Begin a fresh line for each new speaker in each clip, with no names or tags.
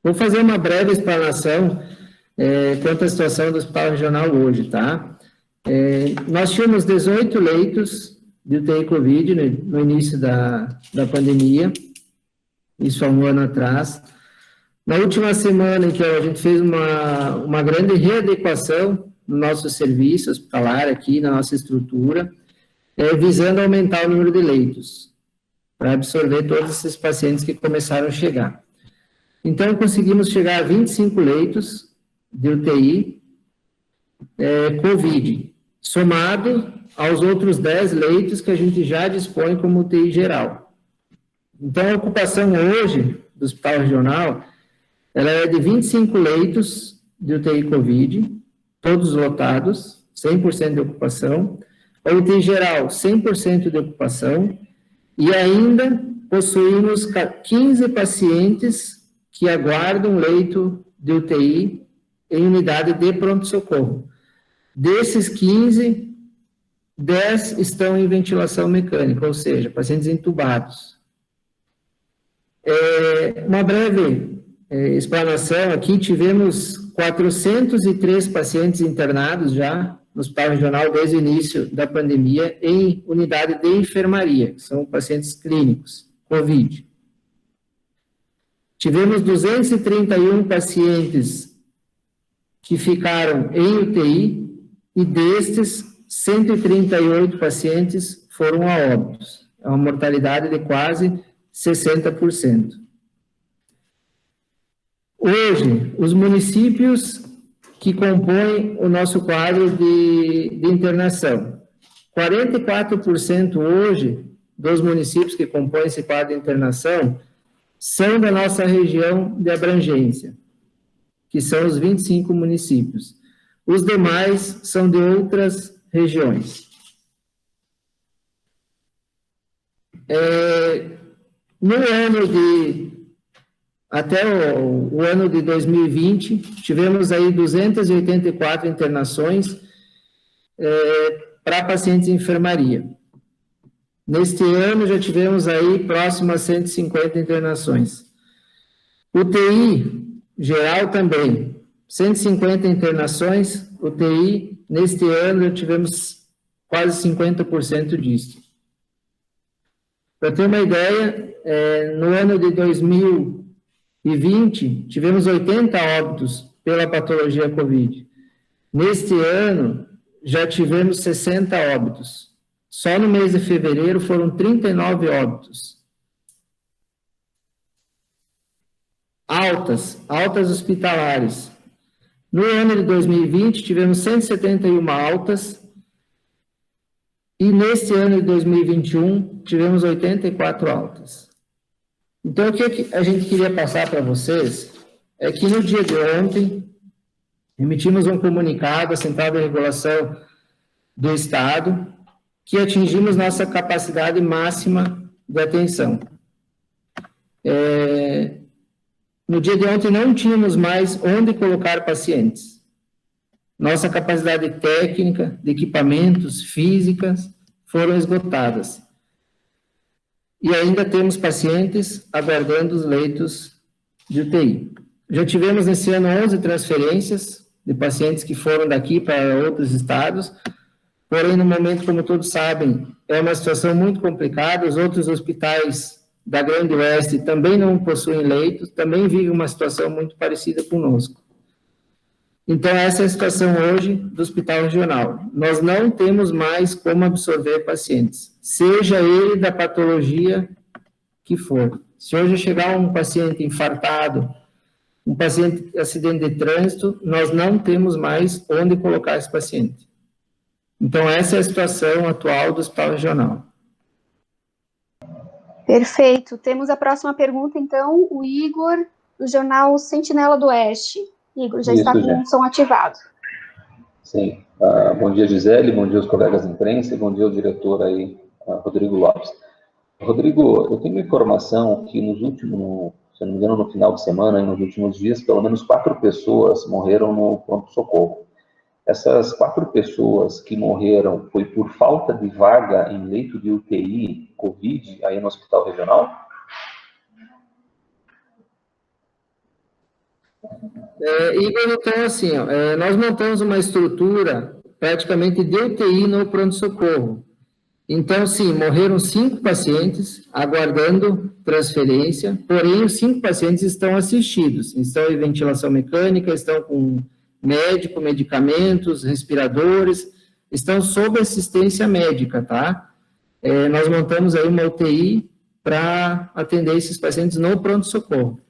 Vou fazer uma breve explanação quanto à situação do Hospital Regional hoje, tá? Nós tínhamos 18 leitos de UTI Covid no início da pandemia, isso há um ano atrás. Na última semana, então, a gente fez uma grande readequação no nosso serviço hospitalar aqui, na nossa estrutura, visando aumentar o número de leitos, para absorver todos esses pacientes que começaram a chegar. Então, conseguimos chegar a 25 leitos de UTI Covid, somado aos outros 10 leitos que a gente já dispõe como UTI geral. Então, a ocupação hoje do Hospital Regional, ela é de 25 leitos de UTI Covid, todos lotados, 100% de ocupação, a UTI geral, 100% de ocupação, e ainda possuímos 15 pacientes que aguardam leito de UTI em unidade de pronto-socorro. Desses 15, 10 estão em ventilação mecânica, ou seja, pacientes entubados. Uma breve explanação aqui, tivemos 403 pacientes internados já no Hospital Regional desde o início da pandemia em unidade de enfermaria, que são pacientes clínicos, COVID. Tivemos 231 pacientes que ficaram em UTI e destes, 138 pacientes foram a óbitos. É uma mortalidade de quase 60%. Hoje, os municípios que compõem o nosso quadro de internação, 44% hoje dos municípios que compõem esse quadro de internação são da nossa região de abrangência, que são os 25 municípios. Os demais são de outras regiões. Até o ano de 2020, tivemos aí 284 internações para pacientes em enfermaria. Neste ano, já tivemos aí próximo a 150 internações. UTI geral também, 150 internações, UTI, neste ano já tivemos quase 50% disso. Para ter uma ideia, no ano de 2020, tivemos 80 óbitos pela patologia COVID. Neste ano, já tivemos 60 óbitos. Só no mês de fevereiro foram 39 óbitos. Altas hospitalares. No ano de 2020, tivemos 171 altas, e neste ano de 2021, tivemos 84 altas. Então, o que a gente queria passar para vocês é que no dia de ontem, emitimos um comunicado à Central de Regulação do Estado, que atingimos nossa capacidade máxima de atenção. No dia de ontem não tínhamos mais onde colocar pacientes. Nossa capacidade técnica, de equipamentos, físicas, foram esgotadas. E ainda temos pacientes aguardando os leitos de UTI. Já tivemos nesse ano 11 transferências de pacientes que foram daqui para outros estados. Porém, no momento, como todos sabem, é uma situação muito complicada. Os outros hospitais da Grande Oeste também não possuem leitos, também vivem uma situação muito parecida conosco. Então, essa é a situação hoje do Hospital Regional. Nós não temos mais como absorver pacientes, seja ele da patologia que for. Se hoje chegar um paciente infartado, um paciente de acidente de trânsito, nós não temos mais onde colocar esse paciente. Então, essa é a situação atual do Hospital Regional.
Perfeito. Temos a próxima pergunta, então, o Igor, do jornal Sentinela do Oeste. Igor, já está com o som ativado.
Sim. Bom dia, Gisele, bom dia aos colegas da imprensa e bom dia ao diretor aí, Rodrigo Lopes. Rodrigo, eu tenho uma informação que nos últimos, se não me engano, no final de semana, nos últimos dias, pelo menos 4 pessoas morreram no pronto-socorro. Essas 4 pessoas que morreram foi por falta de vaga em leito de UTI COVID aí no Hospital Regional?
Igor, então, assim, nós montamos uma estrutura praticamente de UTI no pronto-socorro. Então, sim, morreram 5 pacientes aguardando transferência, porém, os 5 pacientes estão assistidos, estão em ventilação mecânica, estão com médico, medicamentos, respiradores, estão sob assistência médica, tá? Nós montamos aí uma UTI para atender esses pacientes no pronto-socorro.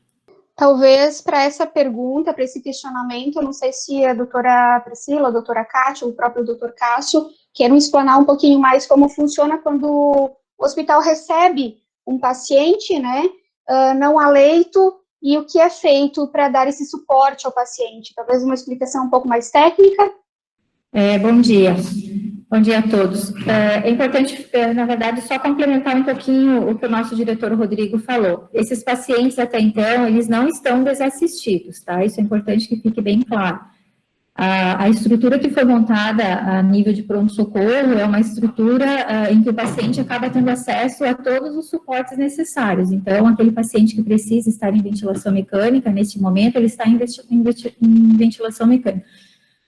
Talvez para essa pergunta, para esse questionamento, eu não sei se a doutora Priscila, a doutora Cátia, ou o próprio doutor Cássio, queiram explanar um pouquinho mais como funciona quando o hospital recebe um paciente, né, não a leito, e o que é feito para dar esse suporte ao paciente. Talvez uma explicação um pouco mais técnica.
Bom dia. Bom dia a todos. É importante, na verdade, só complementar um pouquinho o que o nosso diretor Rodrigo falou. Esses pacientes, até então, eles não estão desassistidos, tá? Isso é importante que fique bem claro. A estrutura que foi montada a nível de pronto-socorro é uma estrutura em que o paciente acaba tendo acesso a todos os suportes necessários. Então, aquele paciente que precisa estar em ventilação mecânica, neste momento, ele está em ventilação mecânica.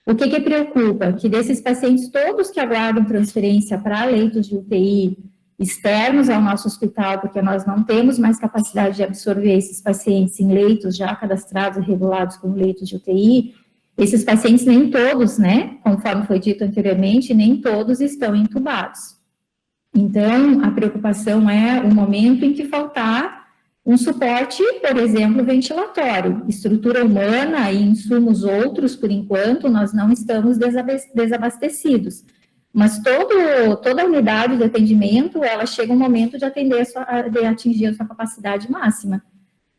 O que preocupa? Que desses pacientes todos que aguardam transferência para leitos de UTI externos ao nosso hospital, porque nós não temos mais capacidade de absorver esses pacientes em leitos já cadastrados e regulados como leitos de UTI, esses pacientes nem todos, né, conforme foi dito anteriormente, nem todos estão entubados. Então, a preocupação é o momento em que faltar um suporte, por exemplo, ventilatório, estrutura humana e insumos outros, por enquanto, nós não estamos desabastecidos. Mas toda a unidade de atendimento, ela chega um momento de atingir a sua capacidade máxima,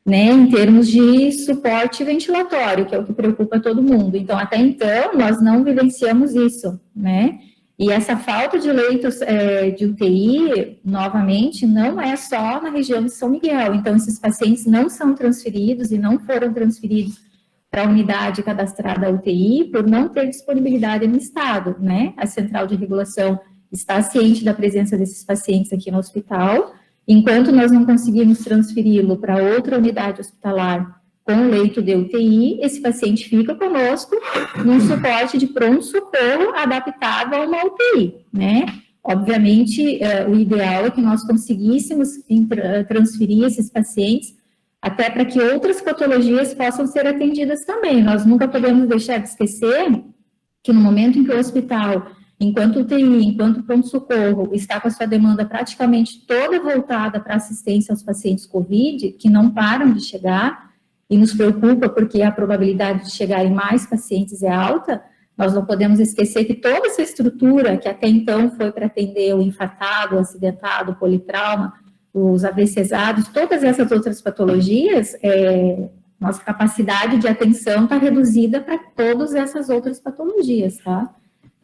né, em termos de suporte ventilatório, que é o que preocupa todo mundo. Então, até então, nós não vivenciamos isso, né? E essa falta de leitos de UTI, novamente, não é só na região de São Miguel. Então, esses pacientes não são transferidos e não foram transferidos para a unidade cadastrada UTI por não ter disponibilidade no estado, né? A Central de Regulação está ciente da presença desses pacientes aqui no hospital. Enquanto nós não conseguirmos transferi-lo para outra unidade hospitalar com leito de UTI, esse paciente fica conosco num suporte de pronto-socorro adaptado a uma UTI, né? Obviamente, o ideal é que nós conseguíssemos transferir esses pacientes até para que outras patologias possam ser atendidas também. Nós nunca podemos deixar de esquecer que no momento em que o hospital, enquanto UTI, enquanto pronto-socorro, está com a sua demanda praticamente toda voltada para assistência aos pacientes COVID, que não param de chegar, e nos preocupa porque a probabilidade de chegarem mais pacientes é alta, nós não podemos esquecer que toda essa estrutura que até então foi para atender o infartado, o acidentado, o politrauma, os AVCesados, todas essas outras patologias, nossa capacidade de atenção está reduzida para todas essas outras patologias, tá?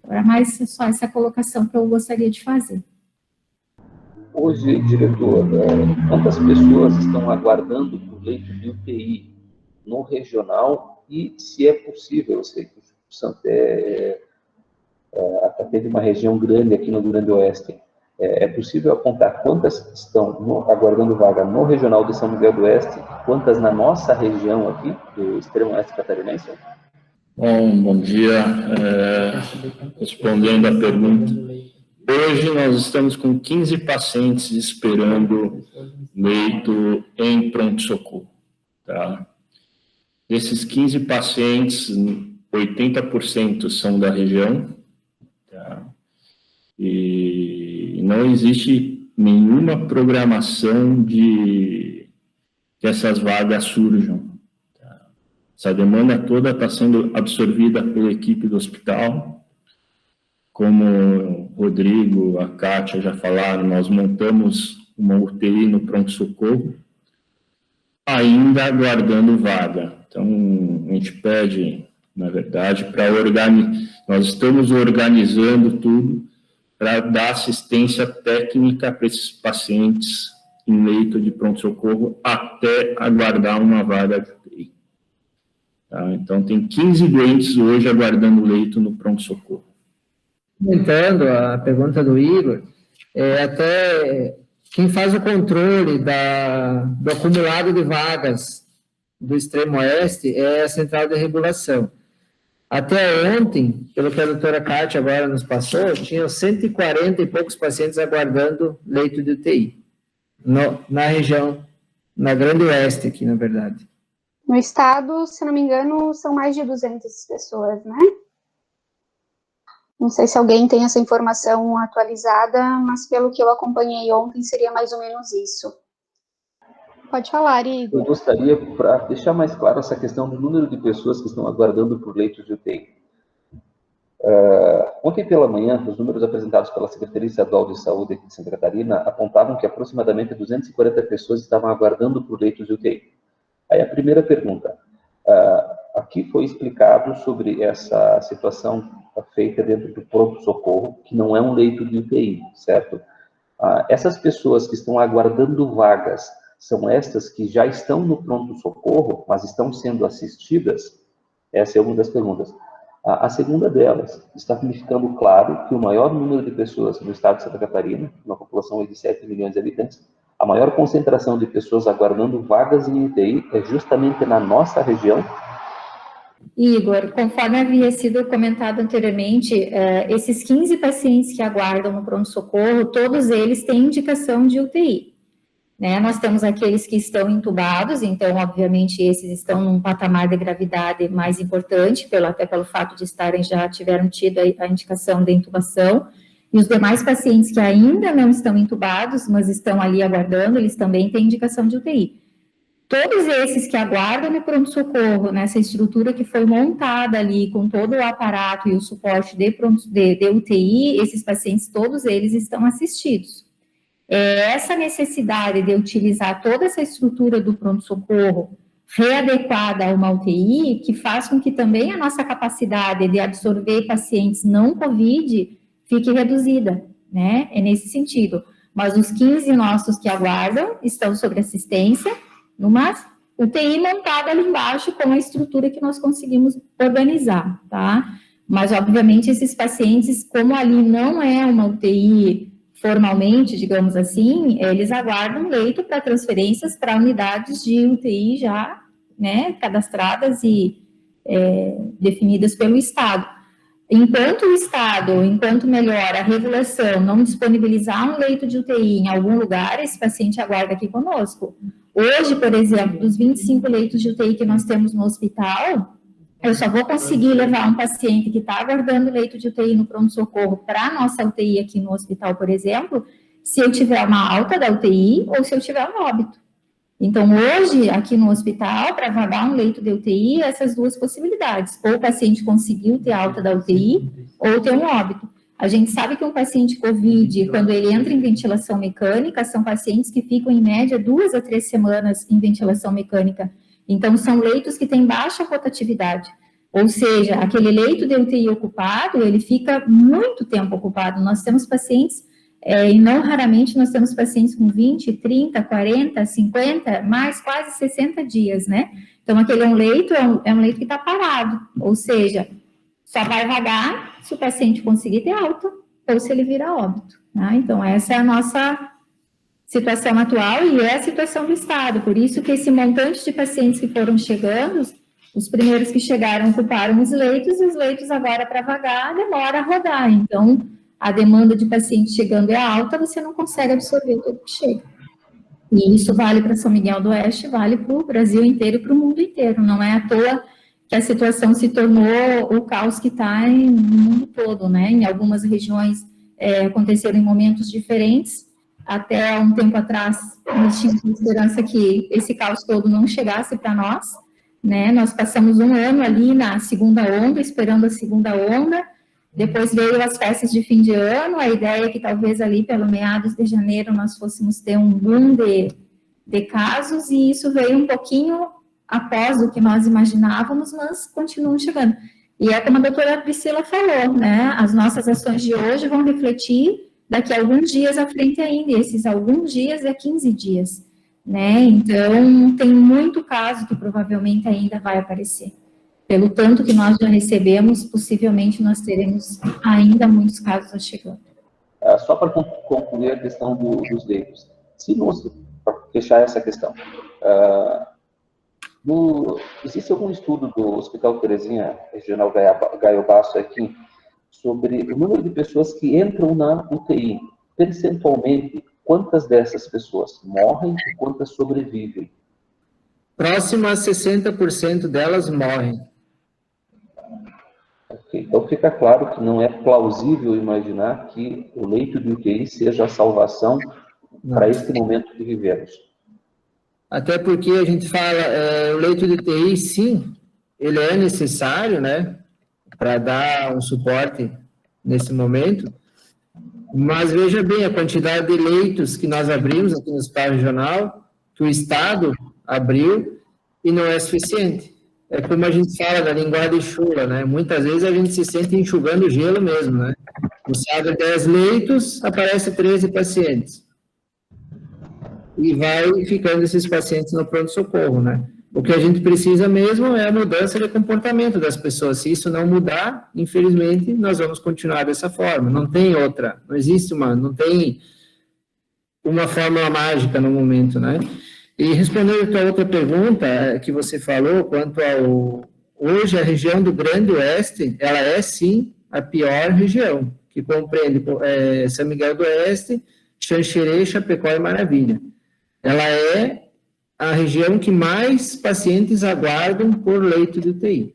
Era mais só essa colocação que eu gostaria de fazer.
Hoje, diretor, quantas pessoas estão aguardando por leito de UTI no regional e se é possível, eu sei que o Santé até teve uma região grande aqui no Rio Grande do Oeste, é possível apontar quantas estão aguardando vaga no regional de São Miguel do Oeste, quantas na nossa região aqui, do extremo oeste catarinense?
Bom dia. Respondendo à pergunta, hoje nós estamos com 15 pacientes esperando leito em pronto-socorro, tá? Desses 15 pacientes, 80% são da região, tá? E não existe nenhuma programação de que essas vagas surjam. Tá? Essa demanda toda está sendo absorvida pela equipe do hospital. Como o Rodrigo, a Cátia já falaram, nós montamos uma UTI no pronto-socorro, ainda aguardando vaga. Então, a gente pede, na verdade, para organizar, nós estamos organizando tudo para dar assistência técnica para esses pacientes em leito de pronto-socorro até aguardar uma vaga de UTI. Tá? Então, tem 15 doentes hoje aguardando leito no pronto-socorro.
Comentando a pergunta do Igor, até quem faz o controle do acumulado de vagas do extremo oeste é a central de regulação. Até ontem, pelo que a doutora Kátia agora nos passou, tinham 140 e poucos pacientes aguardando leito de UTI, na região, na Grande Oeste aqui, na verdade.
No estado, se não me engano, são mais de 200 pessoas, né? Não sei se alguém tem essa informação atualizada, mas pelo que eu acompanhei ontem, seria mais ou menos isso. Pode falar, Igor.
Eu gostaria, para deixar mais claro essa questão do número de pessoas que estão aguardando por leitos de UTI. Ontem pela manhã, os números apresentados pela Secretaria Estadual de Saúde aqui de Santa Catarina apontavam que aproximadamente 240 pessoas estavam aguardando por leitos de UTI. Aí a primeira pergunta, aqui foi explicado sobre essa situação feita dentro do pronto-socorro, que não é um leito de UTI, certo? Essas pessoas que estão aguardando vagas, são estas que já estão no pronto-socorro, mas estão sendo assistidas? Essa é uma das perguntas. A segunda delas, está ficando claro que o maior número de pessoas no estado de Santa Catarina, uma população de 7 milhões de habitantes, a maior concentração de pessoas aguardando vagas em UTI é justamente na nossa região?
Igor, conforme havia sido comentado anteriormente, esses 15 pacientes que aguardam no pronto-socorro, todos eles têm indicação de UTI. Né? Nós temos aqueles que estão entubados, então, obviamente, esses estão num patamar de gravidade mais importante, até pelo fato de já tiveram tido a indicação de intubação, e os demais pacientes que ainda não estão entubados, mas estão ali aguardando, eles também têm indicação de UTI. Todos esses que aguardam no pronto-socorro, nessa estrutura que foi montada ali, com todo o aparato e o suporte de UTI, esses pacientes, todos eles estão assistidos. Essa necessidade de utilizar toda essa estrutura do pronto-socorro readequada a uma UTI, que faz com que também a nossa capacidade de absorver pacientes não COVID fique reduzida, né? É nesse sentido. Mas os 15 nossos que aguardam estão sob assistência, numa UTI montada ali embaixo com a estrutura que nós conseguimos organizar, tá? Mas, obviamente, esses pacientes, como ali não é uma UTI formalmente, digamos assim, eles aguardam leito para transferências para unidades de UTI já, né, cadastradas e definidas pelo Estado. Enquanto melhora a regulação, não disponibilizar um leito de UTI em algum lugar, esse paciente aguarda aqui conosco. Hoje, por exemplo, dos 25 leitos de UTI que nós temos no hospital, eu só vou conseguir levar um paciente que está aguardando leito de UTI no pronto-socorro para a nossa UTI aqui no hospital, por exemplo, se eu tiver uma alta da UTI ou se eu tiver um óbito. Então, hoje, aqui no hospital, para vagar um leito de UTI, essas duas possibilidades. Ou o paciente conseguiu ter alta da UTI, ou ter um óbito. A gente sabe que um paciente COVID, quando ele entra em ventilação mecânica, são pacientes que ficam, em média, 2 a 3 semanas em ventilação mecânica. Então, são leitos que têm baixa rotatividade. Ou seja, aquele leito de UTI ocupado, ele fica muito tempo ocupado. Nós temos pacientes... e não raramente nós temos pacientes com 20, 30, 40, 50, mais quase 60 dias, né? Então, aquele é um leito que está parado, ou seja, só vai vagar se o paciente conseguir ter alta ou se ele virar óbito, né? Então, essa é a nossa situação atual e é a situação do Estado, por isso que esse montante de pacientes que foram chegando, os primeiros que chegaram ocuparam os leitos, e os leitos agora para vagar demora a rodar, então... a demanda de pacientes chegando é alta, você não consegue absorver tudo que chega. E isso vale para São Miguel do Oeste, vale para o Brasil inteiro e para o mundo inteiro. Não é à toa que a situação se tornou o caos que está no mundo todo, né? Em algumas regiões aconteceram em momentos diferentes. Até um tempo atrás, nós tínhamos esperança que esse caos todo não chegasse para nós, né? Nós passamos um ano ali na segunda onda, esperando a segunda onda. Depois veio as festas de fim de ano, a ideia é que talvez ali pelo meados de janeiro nós fôssemos ter um boom de casos, e isso veio um pouquinho após o que nós imaginávamos, mas continuam chegando. E é como a doutora Priscila falou, né, as nossas ações de hoje vão refletir daqui a alguns dias à frente ainda, e esses alguns dias é 15 dias, né, então tem muito caso que provavelmente ainda vai aparecer. Pelo tanto que nós já recebemos, possivelmente nós teremos ainda muitos casos chegando.
Só para concluir a questão dos leitos. Para fechar essa questão, Existe algum estudo do Hospital Terezinha Regional Gaio Basso aqui sobre o número de pessoas que entram na UTI? Percentualmente, quantas dessas pessoas morrem e quantas sobrevivem?
Próximo a 60% delas morrem.
Okay. Então fica claro que não é plausível imaginar que o leito de UTI seja a salvação para este momento que vivemos.
Até porque a gente fala, o leito de UTI, sim, ele é necessário, né, para dar um suporte nesse momento, mas veja bem, a quantidade de leitos que nós abrimos aqui no Hospital Regional, que o Estado abriu, e não é suficiente. É como a gente fala da linguagem chula, né, muitas vezes a gente se sente enxugando gelo mesmo, né, você abre 10 leitos, aparece 13 pacientes. E vai ficando esses pacientes no pronto-socorro, né? O que a gente precisa mesmo é a mudança de comportamento das pessoas. Se isso não mudar, infelizmente, nós vamos continuar dessa forma. Não tem outra, não tem uma fórmula mágica no momento, né? E respondendo a tua outra pergunta que você falou, quanto hoje a região do Grande Oeste, ela é sim a pior região, que compreende São Miguel do Oeste, Xanxerê, Chapecó e Maravilha. Ela é a região que mais pacientes aguardam por leito de UTI.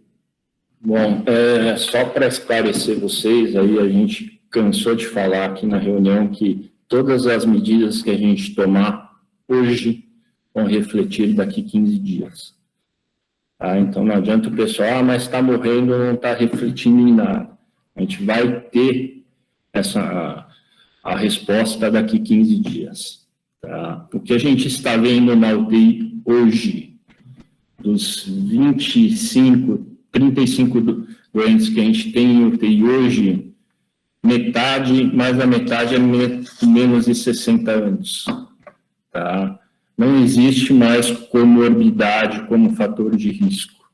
Bom, só para esclarecer vocês, aí a gente cansou de falar aqui na reunião que todas as medidas que a gente tomar hoje vão refletir daqui 15 dias. Tá? Então não adianta o pessoal, mas está morrendo, não está refletindo em nada. A gente vai ter a resposta daqui 15 dias. Tá? O que a gente está vendo na UTI hoje, dos 35 doentes que a gente tem em UTI hoje, mais da metade é menos de 60 anos. Tá? Não existe mais comorbidade como fator de risco.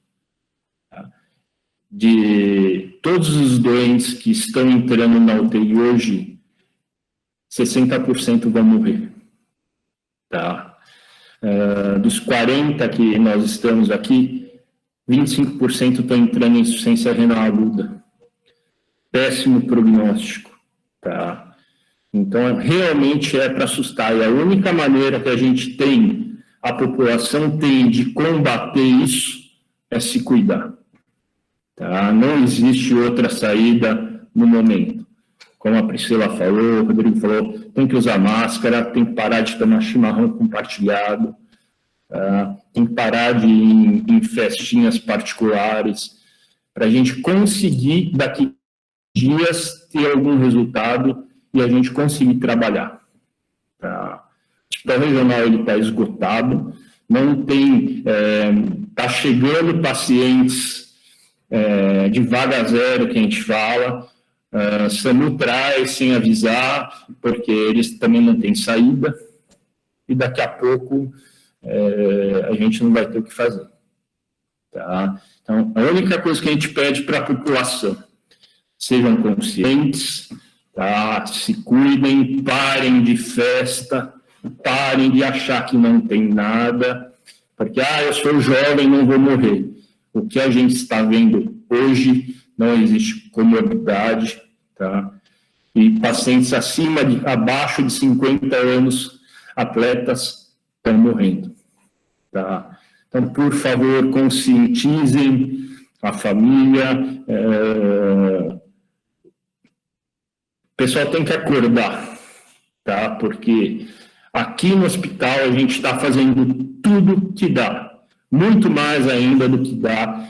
Tá? De todos os doentes que estão entrando na UTI hoje, 60% vão morrer. Tá? Dos 40 que nós estamos aqui, 25% estão entrando em insuficiência renal aguda. Péssimo prognóstico. Tá? Então, realmente é para assustar. E a única maneira que a população tem de combater isso é se cuidar. Tá? Não existe outra saída no momento. Como a Priscila falou, o Rodrigo falou, tem que usar máscara, tem que parar de tomar chimarrão compartilhado, tem que parar de ir em festinhas particulares, para a gente conseguir, daqui dias, ter algum resultado e a gente conseguir trabalhar. O hospital regional está esgotado, não tem, está chegando pacientes de vaga zero, que a gente fala, SAMU traz sem avisar, porque eles também não têm saída, e daqui a pouco a gente não vai ter o que fazer. Tá? Então, a única coisa que a gente pede para a população, sejam conscientes, tá? Se cuidem, parem de festa, parem de achar que não tem nada, porque, eu sou jovem, não vou morrer. O que a gente está vendo hoje, não existe comorbidade, tá? E pacientes abaixo de 50 anos, atletas, estão morrendo, tá? Então, por favor, conscientizem a família. O pessoal tem que acordar, tá? Porque aqui no hospital a gente está fazendo tudo que dá, muito mais ainda do que dá.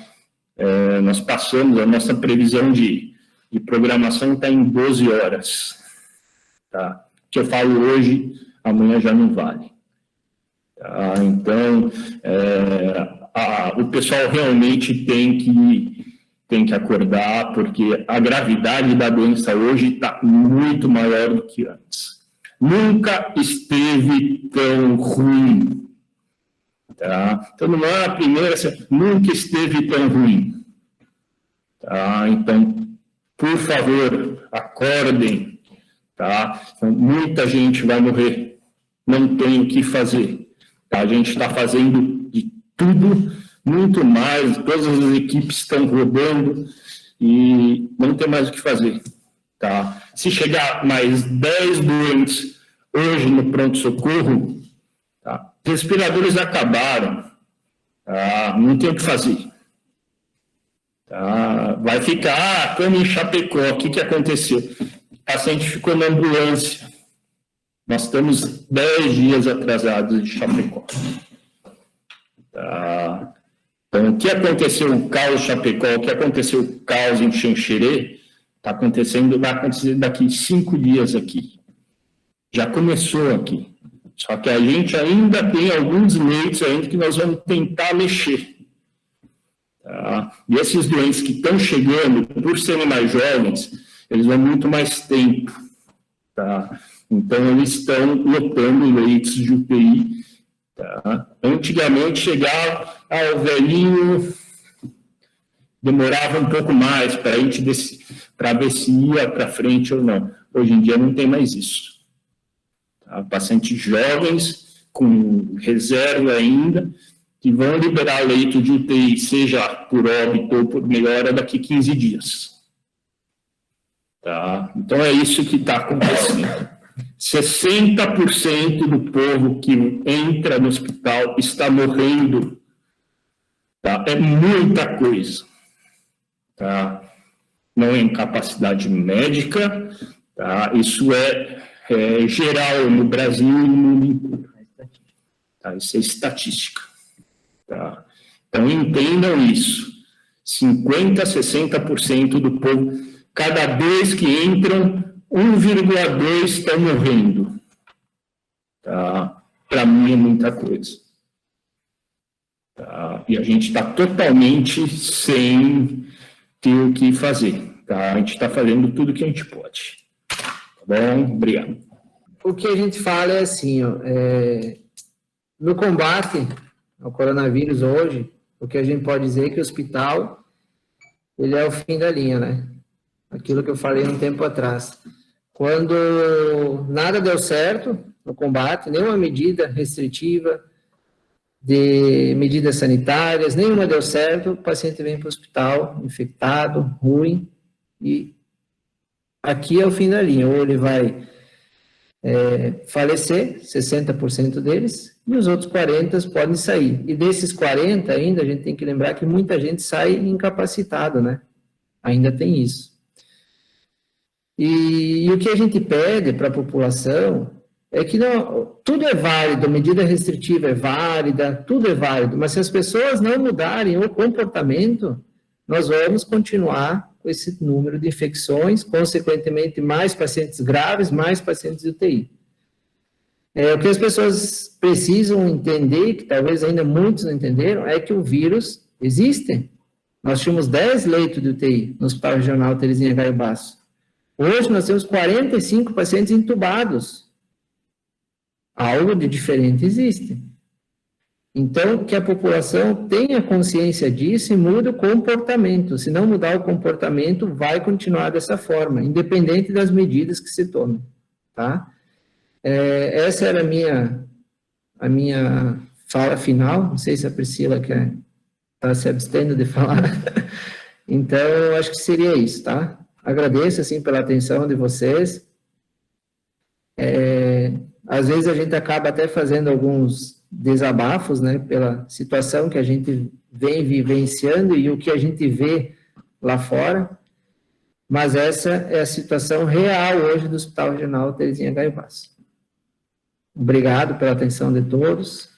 Nós passamos, a nossa previsão de programação está em 12 horas. Tá? O que eu falo hoje, amanhã já não vale. Tá? Então, o pessoal realmente tem que acordar, porque a gravidade da doença hoje está muito maior do que antes. Nunca esteve tão ruim. Tá? Então, não é a primeira, nunca esteve tão ruim. Tá? Então, por favor, acordem. Tá? Então, muita gente vai morrer. Não tem o que fazer. Tá? A gente está fazendo de tudo, muito mais, todas as equipes estão rodando e não tem mais o que fazer, tá? Se chegar mais 10 doentes hoje no pronto-socorro, tá? Respiradores acabaram, tá? Não tem o que fazer. Tá? Vai ficar, como em Chapecó, o que aconteceu? O paciente ficou na ambulância. Nós estamos 10 dias atrasados de Chapecó. Tá? Então, o que aconteceu no caos em Chapecó, o que aconteceu no caos em Xanxerê, vai acontecer daqui 5 dias aqui. Já começou aqui. Só que a gente ainda tem alguns leitos ainda que nós vamos tentar mexer. Tá? E esses doentes que estão chegando, por serem mais jovens, eles vão muito mais tempo. Tá? Então, eles estão lotando leitos de UTI. Tá? Antigamente, chegava ao velhinho, demorava um pouco mais para ver se ia para frente ou não. Hoje em dia não tem mais isso. Tá? Pacientes jovens, com reserva ainda, que vão liberar leito de UTI, seja por óbito ou por melhora, daqui 15 dias. Tá? Então, é isso que está acontecendo. 60% do povo que entra no hospital está morrendo. Tá? É muita coisa. Tá? Não é incapacidade médica, tá? Isso é geral no Brasil e no mundo inteiro. Tá? Isso é estatística. Tá? Então, entendam isso. 50% a 60% do povo, cada 2 que entram, 1,2 estão morrendo. Tá? Para mim é muita coisa. Tá? E a gente está totalmente sem ter o que fazer. Tá? A gente está fazendo tudo que a gente pode. Tá bom? Obrigado.
O que a gente fala é assim, ó, no combate ao coronavírus hoje, o que a gente pode dizer é que o hospital, ele é o fim da linha, né? Aquilo que eu falei um tempo atrás. Quando nada deu certo no combate, nenhuma medida restritiva de medidas sanitárias, nenhuma deu certo, o paciente vem para o hospital infectado, ruim, e aqui é o fim da linha. Ou ele vai falecer, 60% deles, e os outros 40% podem sair. E desses 40% ainda, a gente tem que lembrar que muita gente sai incapacitado, né? Ainda tem isso. E o que a gente pede para a população é que tudo é válido, medida restritiva é válida, tudo é válido, mas se as pessoas não mudarem o comportamento, nós vamos continuar com esse número de infecções, consequentemente mais pacientes graves, mais pacientes de UTI. O que as pessoas precisam entender, que talvez ainda muitos não entenderam, é que o vírus existe. Nós tínhamos 10 leitos de UTI no Hospital Regional Terezinha Gaio Basso. Hoje nós temos 45 pacientes entubados. Algo de diferente existe. Então, que a população tenha consciência disso e mude o comportamento. Se não mudar o comportamento, vai continuar dessa forma, independente das medidas que se tomem. Tá? Essa era a minha fala final. Não sei se a Priscila está se abstendo de falar. Então, acho que seria isso, tá? Agradeço, assim, pela atenção de vocês. Às vezes a gente acaba até fazendo alguns desabafos, né, pela situação que a gente vem vivenciando e o que a gente vê lá fora, mas essa é a situação real hoje do Hospital Regional Terezinha Gaio Basso. Obrigado pela atenção de todos.